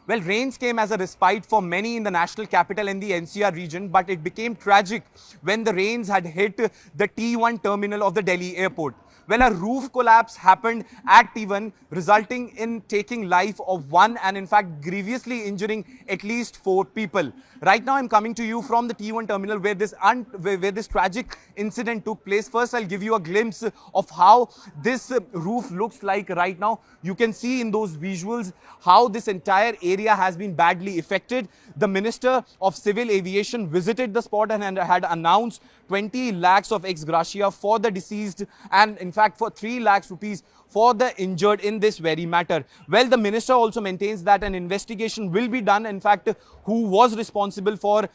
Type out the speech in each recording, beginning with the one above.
Well, rains came as a respite for many in the national capital and the NCR region, but it became tragic when the rains had hit the T1 terminal of the Delhi airport. Well, a roof collapse happened at T1, resulting in taking life of one and in fact grievously injuring at least 4 people. Right now, I'm coming to you from the T1 terminal where this tragic incident took place. First, I'll give you a glimpse of how this roof looks like right now. You can see in those visuals how this entire area has been badly affected. The Minister of Civil Aviation visited the spot and had announced 20 lakhs of ex gratia for the deceased and in fact for 3 lakhs rupees for the injured in this very matter. Well, the minister also maintains that an investigation will be done. In fact, who was responsible for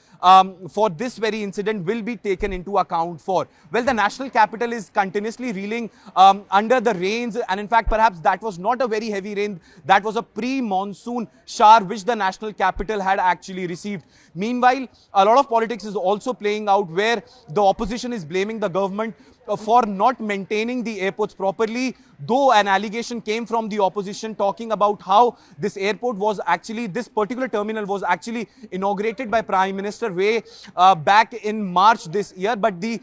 this very incident will be taken into account for. Well, the national capital is continuously reeling under the rains, and in fact, perhaps that was not a very heavy rain. That was a pre-monsoon shower which the national capital had actually received. Meanwhile, a lot of politics is also playing out where the opposition is blaming the government for not maintaining the airports properly, though an allegation came from the opposition talking about how this airport was actually, this particular terminal was actually inaugurated by Prime Minister way back in March this year, but the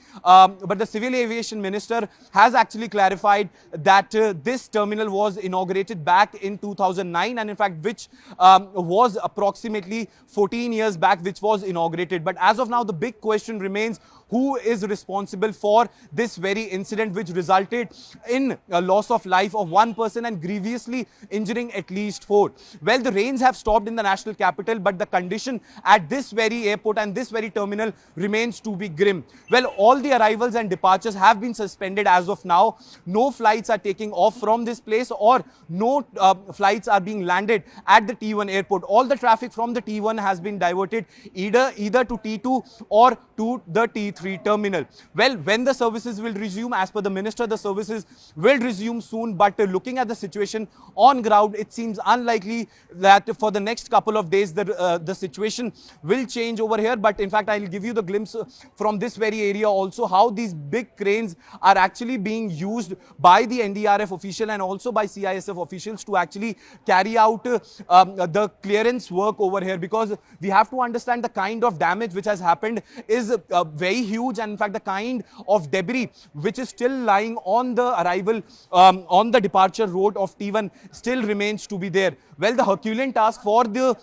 Civil Aviation Minister has actually clarified that this terminal was inaugurated back in 2009 and in fact which was approximately 14 years back which was inaugurated. But as of now, the big question remains, who is responsible for this very incident which resulted in a loss of life of 1 person and grievously injuring at least 4. Well, the rains have stopped in the national capital, but the condition at this very airport and this very terminal remains to be grim. Well, all the arrivals and departures have been suspended as of now. No flights are taking off from this place or no flights are being landed at the T1 airport. All the traffic from the T1 has been diverted either to T2 or to the T3 terminal. Well, when the services will resume, as per the minister, the services will resume soon, but looking at the situation on ground, it seems unlikely that for the next couple of days the situation will change over here. But in fact, I'll give you the glimpse from this very area also how these big cranes are actually being used by the NDRF official and also by CISF officials to actually carry out the clearance work over here, because we have to understand the kind of damage which has happened is very huge, and in fact the kind of debris which is still lying on the arrival on the departure road of T1 still remains to be there. Well, the Herculean task for the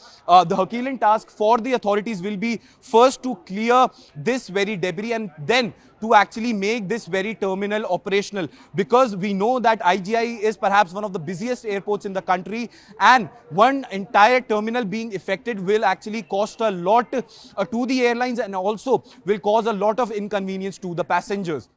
authorities will be first to clear this very debris and then to actually make this very terminal operational, because we know that IGI is perhaps one of the busiest airports in the country, and one entire terminal being affected will actually cost a lot to the airlines and also will cause a lot of inconvenience to the passengers.